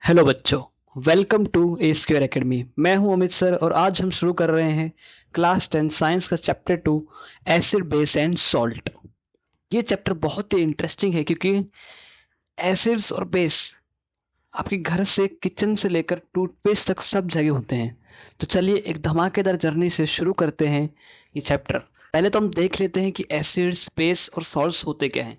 Hello बच्चों। Welcome to A square academy. मैं हूं अमित सर और आज हम शुरू कर रहे हैं क्लास 10 साइंस का chapter 2, acid base and salt. ये चैप्टर बहुत ही इंटरेस्टिंग है क्योंकि एसिड्स और बेस आपके घर से किचन से लेकर टूथपेस्ट तक सब जगह होते हैं। तो चलिए एक धमाकेदार जर्नी से शुरू करते हैं ये चैप्टर। पहले तो हम देख लेते हैं कि एसिड्स, बेस और सॉल्ट्स होते क्या हैं।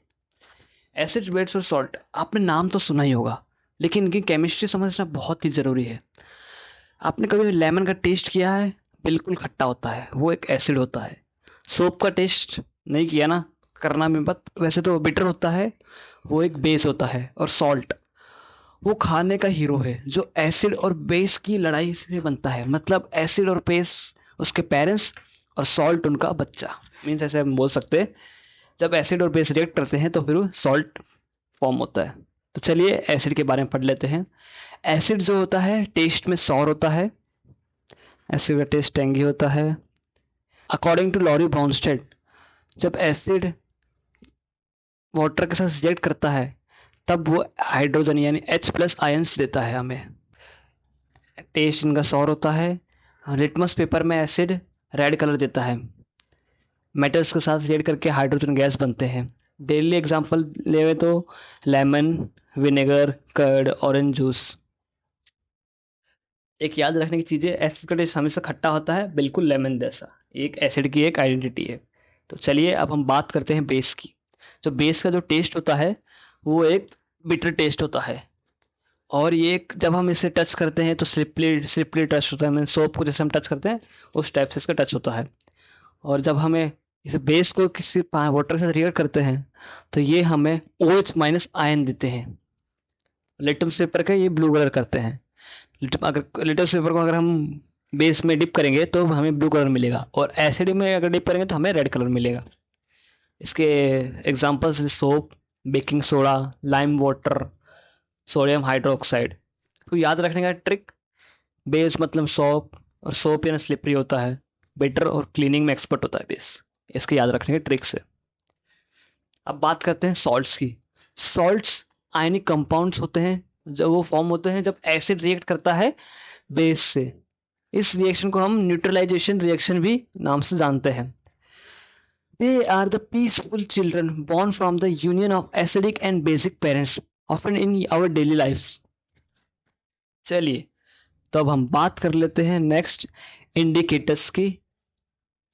एसिड, बेस और सॉल्ट आपने नाम तो सुना ही होगा, लेकिन इनकी केमिस्ट्री समझना बहुत ही ज़रूरी है। आपने कभी लेमन का टेस्ट किया है? बिल्कुल खट्टा होता है, वो एक एसिड होता है। सोप का टेस्ट नहीं किया ना? करना में बट वैसे तो बिटर होता है, वो एक बेस होता है। और सॉल्ट वो खाने का हीरो है जो एसिड और बेस की लड़ाई में बनता है। मतलब एसिड और बेस उसके पेरेंट्स और सॉल्ट उनका बच्चा। मीन्स ऐसे हम बोल सकते हैं, जब एसिड और बेस रिएक्ट करते हैं तो फिर सॉल्ट फॉर्म होता है। तो चलिए एसिड के बारे में पढ़ लेते हैं। एसिड जो होता है टेस्ट में सॉर होता है। एसिड का टेस्ट टेंगी होता है। अकॉर्डिंग टू लॉरी ब्राउनस्टेड, जब एसिड वाटर के साथ रिएक्ट करता है तब वो हाइड्रोजन यानी H+ आयंस देता है हमें। टेस्ट इनका सॉर होता है। लिटमस पेपर में एसिड रेड कलर देता है। मेटल्स के साथ रिएक्ट करके हाइड्रोजन गैस बनते हैं। डेली एग्जांपल लेवे तो lemon, vinegar, curd, orange juice. एक याद रखने की चीज़ है, एसिड का टेस्ट हमेशा खट्टा होता है, बिल्कुल लेमन जैसा। एक एसिड की एक आइडेंटिटी है। तो चलिए अब हम बात करते हैं बेस की। जो बेस का जो टेस्ट होता है वो एक बिटर टेस्ट होता है। और ये जब हम इसे टच करते हैं तो स्लिपली स्लिपली टच होता है। मीन सोप को जैसे हम टच करते हैं उस टाइप से इसका टच होता है। और जब हमें इस बेस को किसी वाटर से रिएक्ट करते हैं तो ये हमें OH- आयन देते हैं। लिटमस पेपर का ये ब्लू कलर करते हैं। अगर लिटमस पेपर को अगर हम बेस में डिप करेंगे तो हमें ब्लू कलर मिलेगा, और एसिड में अगर डिप करेंगे तो हमें रेड कलर मिलेगा। इसके examples soap, baking soda, lime water, sodium hydroxide. तो याद रखने का ट्रिक, बेस मतलब सोप, और सोप यानी स्लिपरी होता है। बेटर और क्लीनिंग में एक्सपर्ट होता है बेस। इसके याद रखने के ट्रिक से अब बात करते हैं सॉल्ट्स की। सॉल्ट्स आयनिक कंपाउंड्स होते हैं जब वो फॉर्म होते हैं जब एसिड रिएक्ट करता है बेस से। इस रिएक्शन को हम न्यूट्रलाइजेशन रिएक्शन भी नाम से जानते हैं। They are the peaceful children born from the union of acidic and basic parents often in our daily lives। चलिए तो अब हम बात कर लेते हैं नेक्स्ट इंडिकेटर्स की।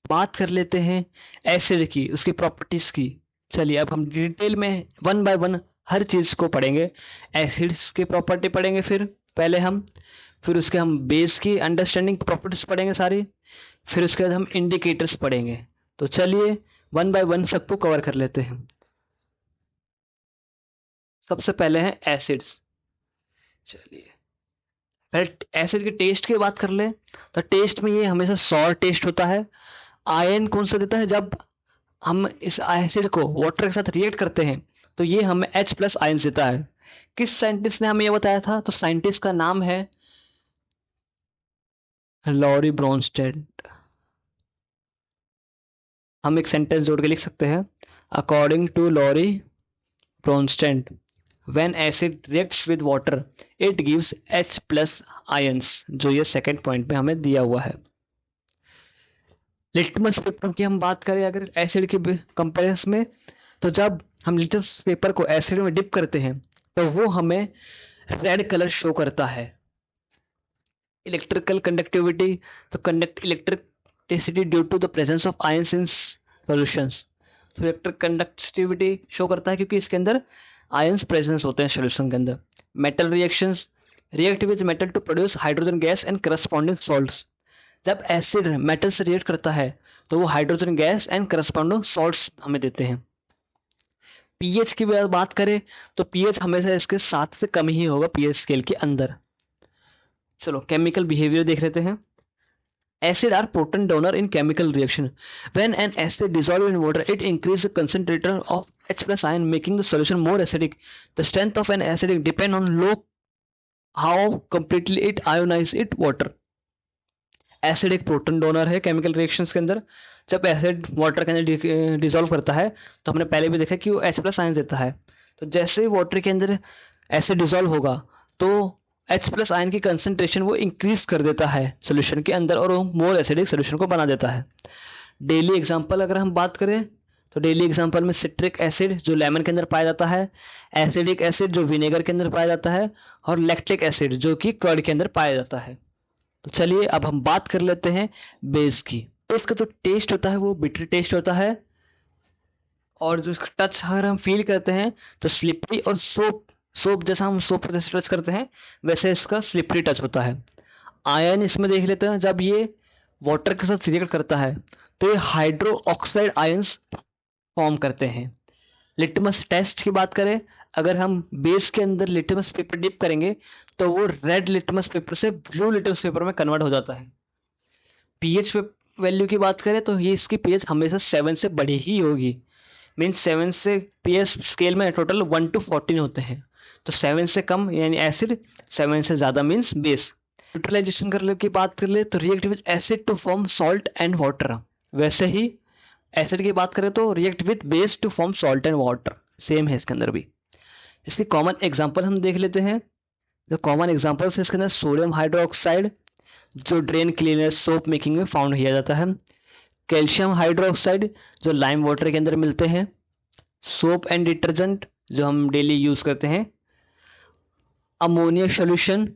बात कर लेते हैं एसिड की, उसकी प्रॉपर्टीज की। चलिए अब हम डिटेल में वन बाय वन हर चीज को पढ़ेंगे। एसिड्स की प्रॉपर्टी पढ़ेंगे, फिर उसके हम बेस की अंडरस्टैंडिंग प्रॉपर्टीज पढ़ेंगे सारी। फिर उसके बाद हम इंडिकेटर्स पढ़ेंगे। तो चलिए वन बाय वन सबको कवर कर लेते हैं। सबसे पहले है एसिड्स। चलिए पहले एसिड के टेस्ट की बात कर ले। तो टेस्ट में ये हमेशा सॉर टेस्ट होता है। आयन कौन सा देता है? जब हम इस एसिड को वाटर के साथ रिएक्ट करते हैं तो ये हमें H+ आयन देता है। किस साइंटिस्ट ने हमें ये बताया था? तो साइंटिस्ट का नाम है लॉरी ब्रोनस्टेड। हम एक सेंटेंस जोड़ के लिख सकते हैं, according to Lowry Bronsted, when acid reacts with water it gives H+ ions, जो ये सेकंड पॉइंट में हमें दिया हुआ है। लिटमस पेपर की हम बात करें अगर एसिड के कंपेरिजन में, तो जब हम लिटमस पेपर को एसिड में डिप करते हैं तो वो हमें रेड कलर शो करता है। इलेक्ट्रिकल कंडक्टिविटी, तो conduct electricity due to the presence of ions in solutions. तो इलेक्ट्रिक कंडक्टिविटी शो करता है क्योंकि इसके अंदर आयंस प्रेजेंस होते हैं सॉल्यूशन के अंदर। Metal reactions, react with metal to produce hydrogen gas and corresponding salts. जब एसिड मेटल से रिएक्ट करता है तो वो hydrogen gas and corresponding salts हमें देते हैं। पीएच की बात करें तो पीएच हमेशा इसके 7 से कम ही होगा पीएच स्केल के अंदर। चलो केमिकल बिहेवियर देख लेते हैं। Acid are proton donor in chemical reaction. When an acid dissolves in water, it increases the concentrator of H+ ion, making the solution more acidic. The strength of an acid depends on low how completely it ionizes it water. Acid एक proton donor है chemical reactions के अंदर। जब acid water के अंदर dissolve करता है तो हमने पहले भी देखा कि वो H+ आयन देता है। तो जैसे ही वाटर के अंदर एसिड डिसॉल्व होगा तो H प्लस आयन की कंसंट्रेशन वो इंक्रीज कर देता है सोल्यूशन के अंदर और वो मोर एसिडिक सोल्यूशन को बना देता है। डेली एग्जांपल अगर हम बात करें तो डेली एग्जांपल में सिट्रिक एसिड जो लेमन के अंदर पाया जाता है, एसिडिक एसिड जो विनेगर के अंदर पाया जाता है, और लैक्टिक एसिड जो कि कर्ड के अंदर पाया जाता है। तो चलिए अब हम बात कर लेते हैं बेस की। बेस का जो टेस्ट होता है वो बिटर टेस्ट होता है, और जो इसका टच अगर हम फील करते हैं तो स्लिपरी और सोप जैसा हम सोप जैसे टच करते हैं वैसे इसका स्लिपरी टच होता है। आयन इसमें देख लेते हैं, जब ये वाटर के साथ रिएक्ट करता है तो ये हाइड्रो ऑक्साइड आयंस फॉर्म करते हैं। लिटमस टेस्ट की बात करें, अगर हम बेस के अंदर लिटमस पेपर डिप करेंगे तो वो रेड लिटमस पेपर से ब्लू लिटमस पेपर में कन्वर्ट हो जाता है। पीएच वैल्यू की बात करें तो ये इसकी पीएच हमेशा 7 से बड़ी ही होगी। मीन्स 7 से पीएच स्केल में टोटल 1 to 14 होते हैं, तो 7 से कम यानी एसिड, 7 से ज़्यादा मीन्स बेस। न्यूट्रलाइजेशन करने की बात कर ले तो react with acid to form salt and water, वैसे ही एसिड की बात करें तो react with base to form salt and water, same है इसके अंदर भी। इसकी कॉमन एग्जांपल हम देख लेते हैं। जो कॉमन एग्जांपल्स है इसके अंदर सोडियम हाइड्रोक्साइड जो ड्रेन क्लीनर सोप मेकिंग में फाउंड किया जाता है, कैल्शियम हाइड्रोक्साइड जो लाइम वाटर के अंदर मिलते हैं, सोप एंड डिटर्जेंट जो हम डेली यूज़ करते हैं, ammonia solution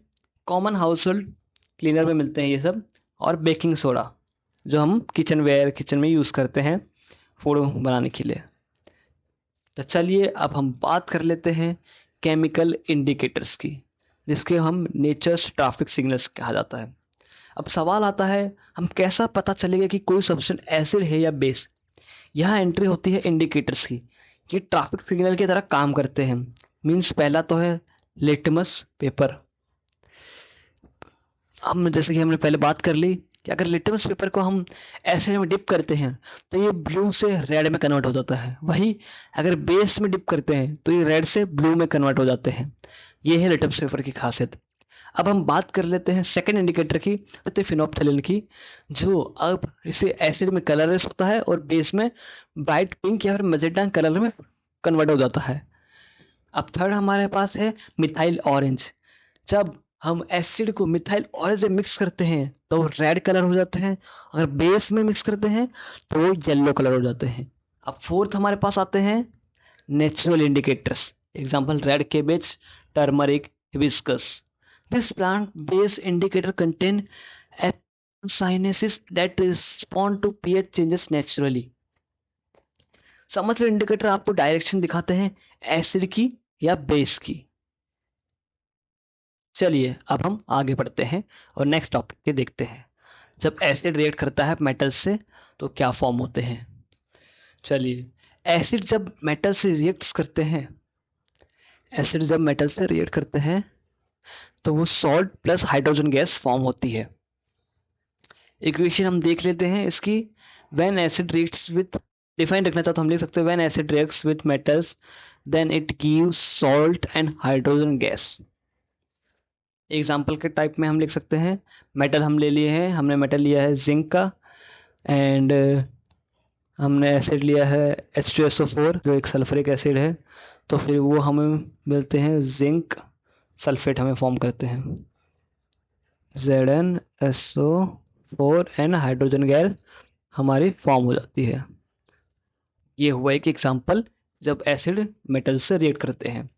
common house hold cleaner में मिलते हैं ये सब, और बेकिंग सोडा जो हम किचन में यूज़ करते हैं फूड बनाने के लिए। तो चलिए अब हम बात कर लेते हैं केमिकल इंडिकेटर्स की, जिसके हम नेचर्स ट्रैफिक सिग्नल्स कहा जाता है। अब सवाल आता है हम कैसा पता चलेगा कि कोई सब्सटेंस एसिड है या बेस। यहाँ एंट्री होती है इंडिकेटर्स की, ये ट्रैफिक सिग्नल की तरह काम करते हैं। मीन्स पहला तो है लिटमस पेपर। अब जैसे कि हमने पहले बात कर ली कि अगर लिटमस पेपर को हम एसिड में डिप करते हैं तो ये ब्लू से रेड में कन्वर्ट हो जाता है, वही अगर बेस में डिप करते हैं तो ये रेड से ब्लू में कन्वर्ट हो जाते हैं। ये है लिटमस पेपर की खासियत। अब हम बात कर लेते हैं सेकंड इंडिकेटर की, फिनोप्थेलिन की, जो अब इसे एसिड में कलरलेस होता है और बेस में ब्राइट पिंक या फिर मजेंटा कलर में कन्वर्ट हो जाता है। अब थर्ड हमारे पास है मिथाइल ऑरेंज। जब हम एसिड को मिथाइल ऑरेंज में मिक्स करते हैं तो वो रेड कलर हो जाते हैं, अगर बेस में मिक्स करते हैं तो वो येलो कलर हो जाते हैं। अब फोर्थ हमारे पास आते हैं natural indicators, example red cabbage, turmeric, hibiscus. This plant-based indicator contain sinuses that respond to pH changes naturally. समग्र इंडिकेटर आपको डायरेक्शन दिखाते हैं एसिड की या बेस की। चलिए अब हम आगे बढ़ते हैं और नेक्स्ट टॉपिक के देखते हैं। जब एसिड रिएक्ट करता है मेटल से तो क्या फॉर्म होते हैं। चलिए, एसिड जब मेटल से रिएक्ट करते हैं, एसिड जब मेटल से रिएक्ट करते हैं तो वो salt plus hydrogen gas form होती है। इक्वेशन हम देख लेते हैं इसकी। When acid reacts with, define रखना चाहो तो हम लिख सकते हैं when acid reacts with metals then it gives salt and hydrogen gas. Example के टाइप में हम लिख सकते हैं, मेटल हम ले लिए हैं, हमने मेटल लिया है जिंक का, एंड हमने एसिड लिया है H2SO4 जो एक सल्फ्यूरिक एसिड है, तो फिर वो हमें मिलते हैं जिंक सल्फेट हमें फॉर्म करते हैं ZnSO4 एंड हाइड्रोजन गैस हमारी फॉर्म हो जाती है। ये हुआ एक एग्जांपल जब एसिड मेटल से रिएक्ट करते हैं।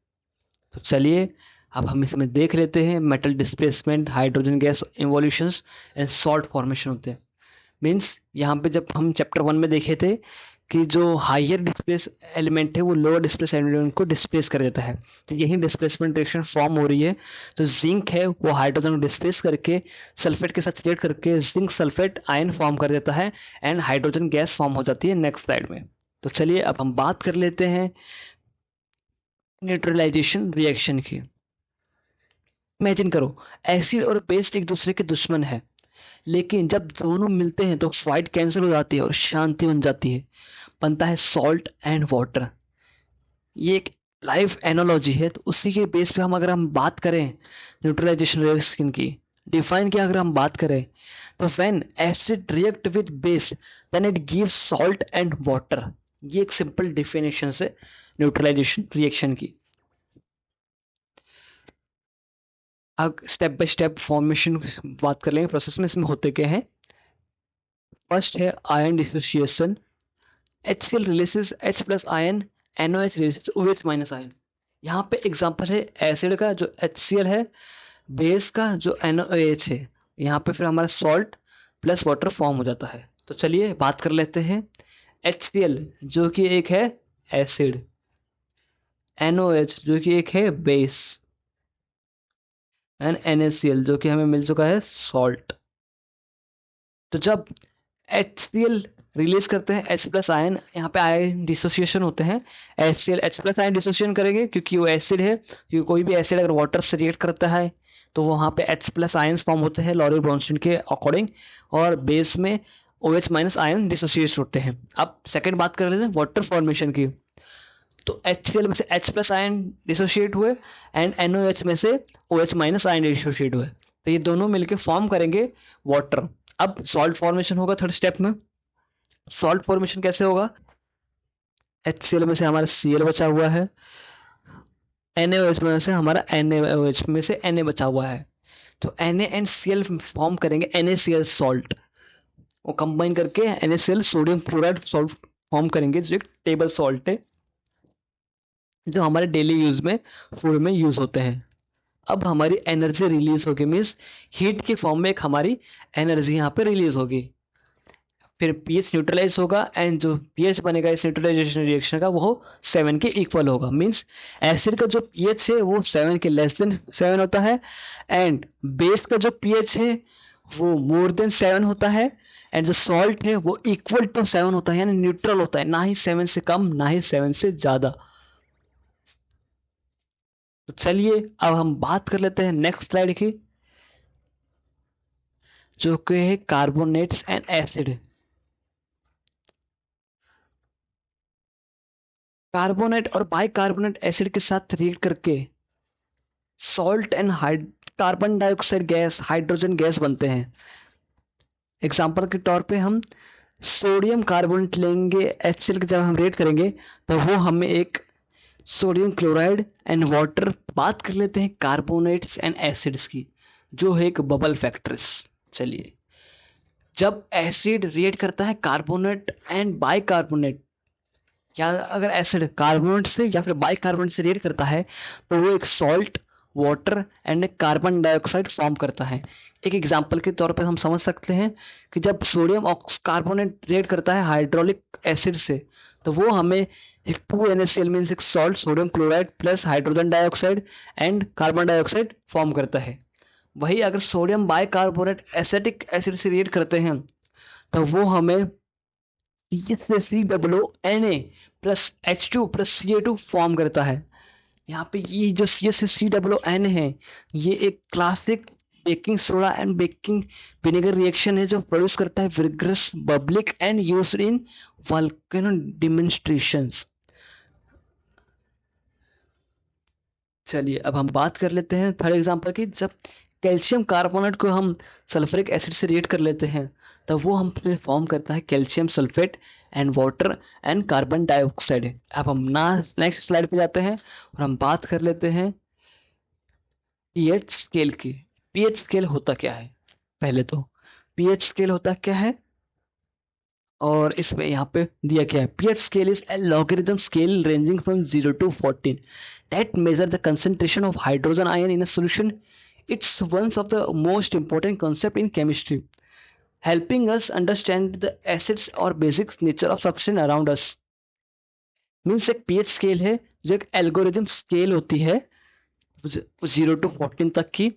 तो चलिए अब हम इसमें देख लेते हैं metal displacement, hydrogen gas evolutions and salt formation होते हैं। मीन्स यहाँ पे जब हम चैप्टर 1 में देखे थे कि जो हायर डिस्प्लेस एलिमेंट है वो लोअर डिस्प्लेस एलिमेंट को डिस्प्लेस कर देता है, तो यही डिस्प्लेसमेंट रिएक्शन फॉर्म हो रही है। तो जिंक है वो हाइड्रोजन को डिस्प्लेस करके सल्फेट के साथ रिएक्ट करके जिंक सल्फेट आयन फॉर्म कर देता है एंड हाइड्रोजन गैस फॉर्म हो जाती है नेक्स्ट स्लाइड में। तो चलिए अब हम बात कर लेते हैं न्यूट्रलाइजेशन रिएक्शन की। इमेजिन करो एसिड और बेस एक दूसरे के दुश्मन है, लेकिन जब दोनों मिलते हैं तो फाइट कैंसिल हो जाती है और शांति बन जाती है, बनता है सॉल्ट एंड वाटर। ये एक लाइव एनालॉजी है। तो उसी के बेस पे अगर हम बात करें न्यूट्रलाइजेशन रिएक्शन की, डिफाइन की अगर हम बात करें तो when acid react with base then it gives salt and water. ये एक सिंपल डिफिनेशन है न्यूट्रलाइजेशन रिएक्शन की। अब स्टेप बाय स्टेप फॉर्मेशन बात कर लेंगे प्रोसेस में, इसमें होते क्या हैं। फर्स्ट है ion dissociation. HCl releases H plus ion, NOH releases OH minus ion. यहाँ पे एग्जांपल है एसिड का जो HCl है, बेस का जो NOH है। यहाँ पे फिर हमारा सॉल्ट प्लस वाटर फॉर्म हो जाता है। तो चलिए बात कर लेते हैं। HCl जो कि एक है एसिड, NOH जो कि एक है बेस, एंड NaCl जो कि हमें मिल चुका है सॉल्ट। तो जब HCl रिलीज करते हैं H प्लस आयन, यहाँ पे आयन डिसोसिएशन होते हैं। HCl H plus ion dissociation करेंगे क्योंकि वो एसिड है, क्योंकि कोई भी एसिड अगर वाटर से रिएक्ट करता है तो वहाँ पे H प्लस आयन्स फॉर्म होते हैं लॉरेल ब्रोंस्टीन के अकॉर्डिंग, और बेस में OH माइनस आयन डिसोसिएट होते हैं। अब सेकेंड बात कर लेते हैं वाटर फॉर्मेशन की। तो HCl में से H प्लस आयन डिसोशिएट हुए एंड NOH में से OH माइनस आयन डिसोशिएट हुए, तो ये दोनों मिलके फॉर्म करेंगे वाटर। अब सॉल्ट फॉर्मेशन होगा थर्ड स्टेप में। सॉल्ट फॉर्मेशन कैसे होगा? HCl में से हमारा Cl बचा हुआ है, NaOH में से हमारा NaOH में से Na बचा हुआ है, तो Na एंड Cl फॉर्म करेंगे NaCl सॉल्ट। वो कंबाइन करके NaCl sodium chloride salt form करेंगे, जो एक टेबल सॉल्ट है जो हमारे डेली यूज में फूड में यूज होते हैं। अब हमारी एनर्जी रिलीज होगी, मीन्स हीट के फॉर्म में एक हमारी एनर्जी यहाँ पे रिलीज होगी। फिर पीएच न्यूट्रलाइज होगा एंड जो पीएच बनेगा इस न्यूट्रलाइजेशन रिएक्शन का वो 7 के इक्वल होगा। मीन्स एसिड का जो पीएच है वो 7 के लेस देन 7 होता है, एंड बेस का जो पीएच है वो मोर देन 7 होता है, एंड जो सॉल्ट है वो इक्वल टू 7 होता है, यानी न्यूट्रल होता है, ना ही 7 से कम ना ही 7 से ज़्यादा। तो चलिए अब हम बात कर लेते हैं नेक्स्ट स्लाइड की, जो कि है कार्बोनेट्स एंड एसिड। कार्बोनेट और बाइकार्बोनेट एसिड के साथ रिएक्ट करके salt and carbon dioxide gas, hydrogen gas बनते हैं। एग्जाम्पल के तौर पे हम सोडियम कार्बोनेट लेंगे, HCl जब हम रिएक्ट करेंगे तो वो हमें एक सोडियम क्लोराइड एंड वाटर। बात कर लेते हैं कार्बोनेट्स एंड एसिड्स की, जो है एक बबल फैक्टर्स। चलिए, जब एसिड रिएक्ट करता है कार्बोनेट एंड बाइकार्बोनेट, या अगर एसिड कार्बोनेट से या फिर बाइकार्बोनेट से रिएक्ट करता है तो वो एक salt, water and carbon dioxide form करता है। एक एग्जांपल के तौर पर हम समझ सकते हैं कि जब सोडियम कार्बोनेट रिएक्ट करता है हाइड्रोलिक एसिड से तो वो हमें एक 2NaCl मीन्स एक salt, sodium chloride plus hydrogen dioxide and carbon dioxide form करता है। वही अगर सोडियम बाइकार्बोनेट एसिटिक एसिड से रिएक्ट करते हैं तो वो हमें CH3COONA plus H2 plus Ca2 form करता है। यहाँ पे ये जो CH3COON है ये एक classic baking soda and baking vinegar reaction है जो प्रोड्यूस करता है vigorous bubbling and used in volcano demonstrations. चलिए अब हम बात कर लेते हैं थर्ड एग्जांपल की। जब कैल्शियम कार्बोनेट को हम सल्फ्यूरिक एसिड से रिएक्ट कर लेते हैं तब वो हम फॉर्म करता है calcium sulphate and water and carbon dioxide. अब हम नेक्स्ट स्लाइड पे जाते हैं और हम बात कर लेते हैं पीएच स्केल की। पीएच स्केल होता क्या है? पहले तो पीएच स्केल होता क्या है और इसमें यहाँ पे दिया क्या है। PH scale is a logarithm scale ranging from 0 to 14 that measure the concentration of hydrogen ion in a solution. It's one of the most important concept in chemistry, helping us understand the acids or basic nature of substance around us. Means एक pH scale है जो एक algorithm scale होती है 0 to 14 तक की,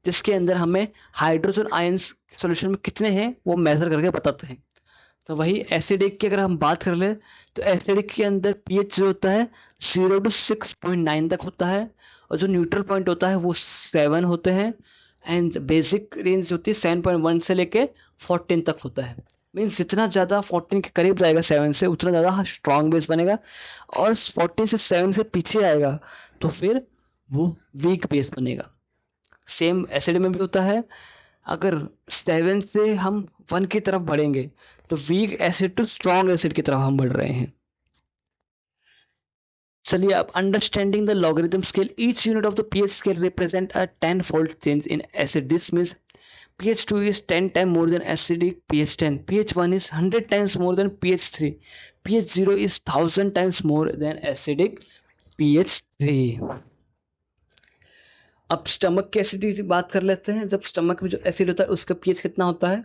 जिसके अंदर हमें हाइड्रोजन आयंस सोल्यूशन में कितने हैं वो मेजर करके बताते हैं। तो वही एसिडिक की अगर हम बात कर ले तो एसिडिक के अंदर पीएच जो होता है 0 to 6.9 तक होता है, और जो न्यूट्रल पॉइंट होता है वो 7 होते हैं, एंड बेसिक रेंज होती है 7.1 से लेके 14 तक होता है। मीन्स जितना ज़्यादा 14 के करीब जाएगा 7 से उतना ज़्यादा स्ट्रॉन्ग बेस बनेगा, और 14 से 7 से पीछे आएगा तो फिर वो वीक बेस बनेगा। सेम एसिड में भी होता है, अगर 7 से हम 1 की तरफ बढ़ेंगे तो weak acid to strong acid की तरफ हम बढ़ रहे हैं। चलिए, अब understanding the logarithm scale, each unit of the pH scale represent a 10-fold change in acid. This means pH 2 is 10 times more than acidic pH 10. pH 1 is 100 times more than pH 3. pH 0 is 1000 times more than acidic pH 3. अब stomach की acidity की बात कर लेते हैं. जब stomach में जो एसिड होता है उसका pH कितना होता है?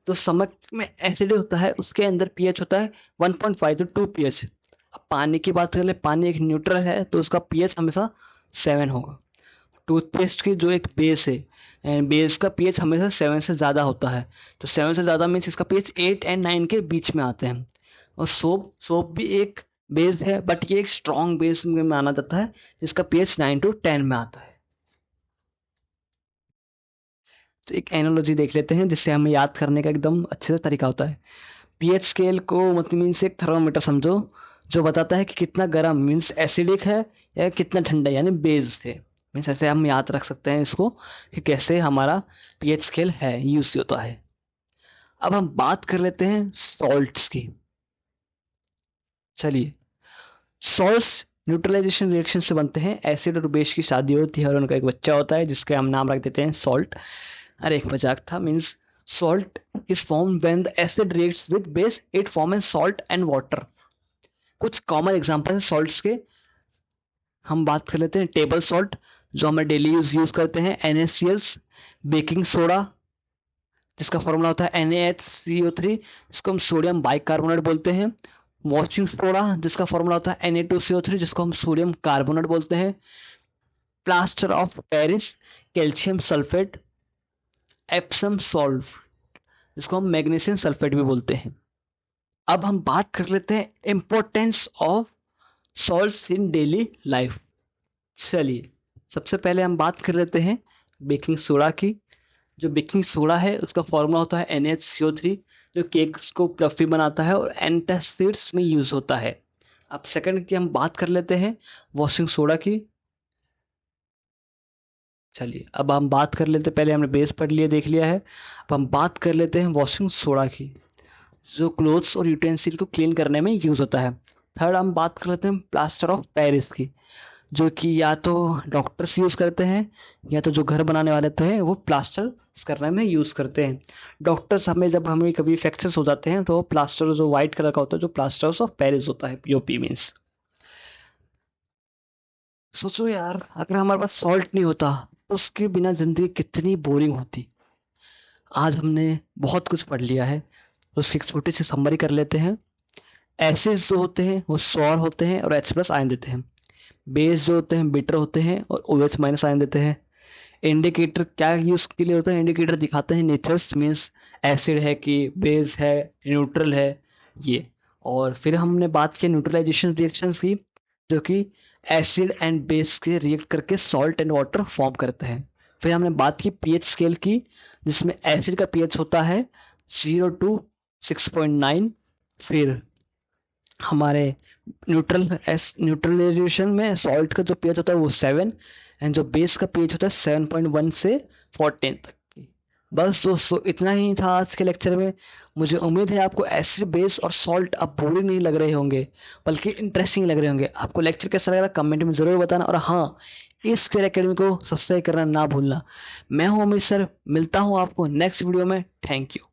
तो स्टमक में एसिड होता है, उसके अंदर pH होता है 1.5 to 2 pH. अब पानी की बात कर ले, पानी एक न्यूट्रल है तो उसका pH हमेशा 7 होगा. टूथपेस्ट की जो एक बेस है, एंड बेस का pH हमेशा 7 से ज़्यादा होता है. तो 7 से ज़्यादा मीन्स इसका pH 8 और 9 के बीच में आते हैं. और सोप भी एक बेस है, बट ये एक स्ट्रॉन्ग बेस में माना जाता है जिसका pH 9 to 10 में आता है. तो एक एनालॉजी देख लेते हैं जिससे हमें याद करने का एकदम अच्छे से तरीका होता है. pH स्केल को मतलब मीन्स एक थर्मामीटर समझो जो बताता है कि कितना गर्म मीन्स एसिडिक है या कितना ठंडा यानी बेस है. मीन्स ऐसे हम याद रख सकते हैं इसको कि कैसे हमारा pH स्केल है, यूज होता है. अब हम बात कर लेते हैं सॉल्ट्स की. चलिए, सॉल्ट्स न्यूट्रलाइजेशन रिएक्शन से बनते हैं. एसिड और बेस की शादी होती है और उनका एक बच्चा होता है जिसका हम नाम रख देते हैं सॉल्ट. अरे एक मजाक था. Means salt is form when the acid reacts with base, it form as salt and water. कुछ कॉमन एग्जांपल हैं सॉल्ट्स के. हम बात कर लेते हैं टेबल सॉल्ट जो हमें डेली यूज करते हैं, NaCl, बेकिंग सोडा जिसका फॉर्मूला होता है NaHCO3 जिसको हम सोडियम बाइकार्बोनेट बोलते हैं, वॉशिंग सोडा जिसका फॉर्मूला होता है Na2CO3 जिसको हम सोडियम कार्बोनेट बोलते हैं, plaster of Paris calcium sulphate, Epsom salt जिसको हम मैग्नीशियम सल्फेट भी बोलते हैं. अब हम बात कर लेते हैं importance of salts in daily life. चलिए, सबसे पहले हम बात कर लेते हैं बेकिंग सोडा की. जो बेकिंग सोडा है उसका फॉर्मूला होता है NaCO3 जो केक्स को फ्लफी बनाता है और एंटासिड्स में यूज होता है. अब सेकंड की हम बात कर लेते हैं वॉशिंग सोडा की. चलिए, अब हम बात कर लेते हैं, पहले हमने बेस पढ़ लिया देख लिया है, अब हम बात कर लेते हैं वॉशिंग सोडा की जो क्लोथ्स और यूटेंसिल को क्लीन करने में यूज होता है. थर्ड हम बात कर लेते हैं प्लास्टर ऑफ पेरिस की जो कि या तो डॉक्टर्स यूज़ करते हैं या तो जो घर बनाने वाले तो हैं वो प्लास्टर करने में यूज़ करते हैं. डॉक्टर्स जब हमें कभी फ्रैक्चर्स हो जाते हैं तो प्लास्टर जो वाइट कलर का होता है जो प्लास्टर्स ऑफ पेरिस होता है, POP मीन्स. सोचो यार, अगर हमारे पास सॉल्ट नहीं होता तो उसके बिना ज़िंदगी कितनी बोरिंग होती. आज हमने बहुत कुछ पढ़ लिया है तो उसकी एक छोटी सी समरी कर लेते हैं. एसिड्स जो होते हैं वो सॉर होते हैं और H+ आयन देते हैं. बेस जो होते हैं बिटर होते हैं और OH- आयन देते हैं. इंडिकेटर क्या यूज के लिए होता है? इंडिकेटर दिखाते हैं नेचर्स मीन्स एसिड है कि बेस है, न्यूट्रल है ये. और फिर हमने बात की न्यूट्रलाइजेशन रिएक्शंस की जो कि एसिड एंड बेस के रिएक्ट करके सॉल्ट एंड वाटर फॉर्म करते हैं. फिर हमने बात की पीएच स्केल की जिसमें एसिड का पीएच होता है 0 to 6.9. फिर हमारे न्यूट्रलाइजेशन में सॉल्ट का जो पीएच होता है वो 7 एंड जो बेस का पीएच होता है 7.1 से 14 तक की. बस दोस्तों इतना ही था आज के लेक्चर में. मुझे उम्मीद है आपको एसिड बेस और सॉल्ट अब बोरिंग नहीं लग रहे होंगे बल्कि इंटरेस्टिंग लग रहे होंगे. आपको लेक्चर कैसा लगा कमेंट में ज़रूर बताना. और हाँ, इस स्क्वायर एकेडमी को सब्सक्राइब करना ना भूलना. मैं हूँ अमित सर, मिलता हूँ आपको नेक्स्ट वीडियो में. Thank you.